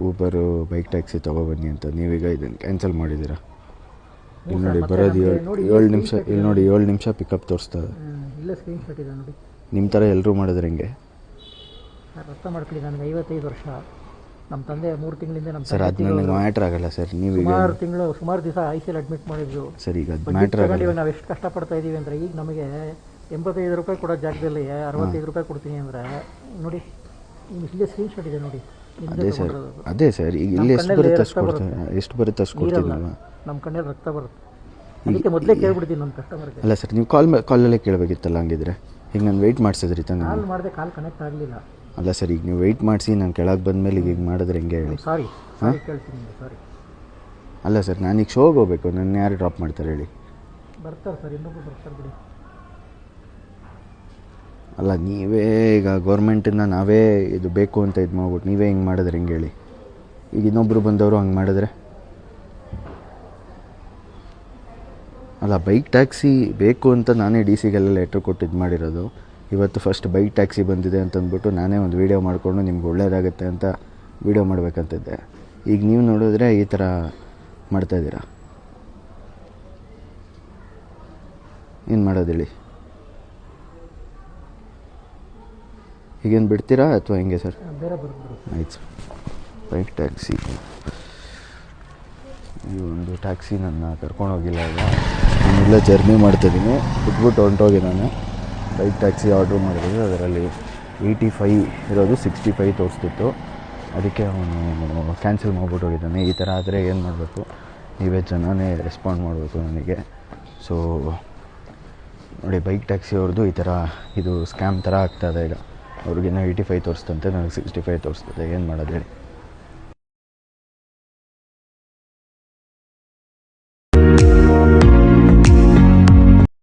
Uber bike taxi ತೊಗೊಬನ್ನಿ ಅಂತ. ನೀವೀಗ ಇದನ್ನು ಕ್ಯಾನ್ಸಲ್ ಮಾಡಿದ್ದೀರಾ. ಇಲ್ಲಿ ನೋಡಿ ಬರೋದು 7 ನಿಮಿಷ. ಇಲ್ಲಿ ನೋಡಿ 7 ನಿಮಿಷ ಪಿಕಪ್ ತೋರಿಸ್ತದೆ. ಇಲ್ಲೇ ಸ್ಕ್ರೀನ್ ಶಾಟ್ ಇದೆ ನೋಡಿ. ನಿಮ್ಮ ಥರ ಎಲ್ಲರೂ ಮಾಡಿದ್ರೆ ಹೆಂಗೆ ಸರ್? ಅರ್ಥ ಮಾಡ್ಕೊಳ್ಳಿ, ನನಗೆ 55 ವರ್ಷ. ನಮ್ಮ ತಂದೆ 3 ತಿಂಗಳಿಂದ ನಮ್ಮ ಸರ್ ಅದು ನನಗೆ ಮ್ಯಾಟ್ರ್ ಆಗಲ್ಲ ಸರ್. ನೀವು ಸುಮಾರು ದಿವಸ ICL ಅಡ್ಮಿಟ್ ಮಾಡಿದ್ರು ಸರ್. ಈಗ ಅದು ಮ್ಯಾಟ್ರ್ ಆಗಲ್ಲ. ನಾವು ಎಷ್ಟು ಕಷ್ಟಪಡ್ತಾ ಇದ್ದೀವಿ ಅಂದರೆ, ಈಗ ನಮಗೆ 85 ರೂಪಾಯಿ ಕೊಡೋ ಜಾಗದಲ್ಲಿ 65 ರೂಪಾಯಿ ಕೊಡ್ತೀನಿ ಅಂದರೆ ನೋಡಿ, ಇಲ್ಲೇ ಸ್ಕ್ರೀನ್ ಶಾಟ್ ಇದೆ ನೋಡಿ. ಅದೇ ಸರ್. ಈಗ ಇಲ್ಲಿ ಎಷ್ಟು ಬರುತ್ತೆ ಅಷ್ಟು ಕೊಡ್ತೀನಿ. ಎಷ್ಟು ಬರುತ್ತೆ ಅಷ್ಟು ಕೊಡ್ತೀನಿ. ನಮ್ಮ ಕಣ್ಣಲ್ಲಿ ರಕ್ತ ಬರುತ್ತೆ. ಅದಕ್ಕೆ ಮೊದಲೇ ಕೇಳ್ಬಿಡ್ತೀನಿ ನಮ್ಮ ಕಸ್ಟಮರ್ಗೆ. ಅಲ್ಲ ಸರ್, ನೀವು ಕಾಲಲ್ಲೇ ಕೇಳಬೇಕಿತ್ತಲ್ಲ. ಹಂಗಿದ್ರೆ ಈಗ ನಾನು ವೆಯ್ಟ್ ಮಾಡಿಸಿದ್ರಿ ತಾನೆ. ಕಾಲ್ ಮಾಡಿದೆ, ಕಾಲ್ ಕನೆಕ್ಟ್ ಆಗಲಿಲ್ಲ. ಅಲ್ಲ ಸರ್, ಈಗ ನೀವು ವೆಯ್ಟ್ ಮಾಡಿಸಿ ನಾನು ಕೆಳಗೆ ಬಂದಮೇಲೆ ಈಗ ಮಾಡಿದ್ರೆ ಹೆಂಗೆ ಹೇಳಿ. ಸಾರಿ ಕೇಳ್ತೀನಿ, ಸಾರಿ. ಅಲ್ಲ ಸರ್, ನಾನೀಗ ಶೋಗೆ ಹೋಗ್ಬೇಕು. ನನ್ನ ಯಾರು ಡ್ರಾಪ್ ಮಾಡ್ತಾರೆ ಹೇಳಿ? ಬರ್ತಾರೆ ಸರ್, ಇನ್ನೊಬ್ಬರು ಬರ್ತಾರೆ ಬಿಡಿ. ಅಲ್ಲ, ನೀವೇ ಈಗ ಗೌರ್ಮೆಂಟಿಂದ ನಾವೇ ಇದು ಬೇಕು ಅಂತ ಇದು ಮಾಡ್ಬಿಟ್ಟು ನೀವೇ ಹಿಂಗೆ ಮಾಡಿದ್ರೆ ಹೆಂಗೆ ಹೇಳಿ? ಈಗ ಇನ್ನೊಬ್ಬರು ಬಂದವರು ಹಂಗೆ ಮಾಡಿದ್ರೆ ಅಲ್ಲ. ಬೈಕ್ ಟ್ಯಾಕ್ಸಿ ಬೇಕು ಅಂತ ನಾನೇ DC-ಗೆಲ್ಲ ಲೆಟ್ರ್ ಕೊಟ್ಟು ಇದು ಮಾಡಿರೋದು. ಇವತ್ತು ಫಸ್ಟ್ ಬೈಕ್ ಟ್ಯಾಕ್ಸಿ ಬಂದಿದೆ ಅಂತಂದ್ಬಿಟ್ಟು ನಾನೇ ಒಂದು ವೀಡಿಯೋ ಮಾಡಿಕೊಂಡು ನಿಮ್ಗೆ ಒಳ್ಳೇದಾಗುತ್ತೆ ಅಂತ ವೀಡಿಯೋ ಮಾಡಬೇಕಂತಿದ್ದೆ. ಈಗ ನೀವು ನೋಡಿದ್ರೆ ಈ ಥರ ಮಾಡ್ತಾಯಿದ್ದೀರಾ. ಏನು ಮಾಡೋದು ಹೇಳಿ? ಈಗೇನು ಬಿಡ್ತೀರಾ ಅಥವಾ ಹೆಂಗೆ ಸರ್? ಆಯ್ತು ಸರ್. ಬೈಕ್ ಟ್ಯಾಕ್ಸಿ, ಈ ಒಂದು ಟ್ಯಾಕ್ಸಿ ನನ್ನ ಕರ್ಕೊಂಡೋಗಿಲ್ಲ. ಈಗ ನಾನೆಲ್ಲ ಜರ್ನಿ ಮಾಡ್ತಾಯಿದ್ದೀನಿ, ಬಿಟ್ಬಿಟ್ಟು ಹೊಂಟೋಗಿ ನಾನು ಬೈಕ್ ಟ್ಯಾಕ್ಸಿ ಆರ್ಡ್ರ್ ಮಾಡಿರೋದು. ಅದರಲ್ಲಿ 85 ಇರೋದು 65 ತೋರಿಸ್ತಿತ್ತು. ಅದಕ್ಕೆ ಅವನು ಕ್ಯಾನ್ಸಲ್ ಮಾಡ್ಬಿಟ್ಟು ಹೋಗಿದ್ದಾನೆ. ಈ ಥರ ಆದರೆ ಏನು ಮಾಡಬೇಕು? ನೀವೇ ಜನನೇ ರೆಸ್ಪಾಂಡ್ ಮಾಡಬೇಕು ನನಗೆ. ಸೊ ನೋಡಿ, ಬೈಕ್ ಟ್ಯಾಕ್ಸಿ ಅವ್ರದ್ದು ಈ ಥರ ಇದು ಸ್ಕ್ಯಾಮ್ ಥರ ಆಗ್ತಾಯಿದೆ. ಈಗ ಅವ್ರಿಗೇನೋ 85 ತೋರಿಸ್ತಂತೆ, ನನಗೆ 65 ತೋರಿಸ್ತದೆ. ಏನು ಮಾಡೋದು ಹೇಳಿ?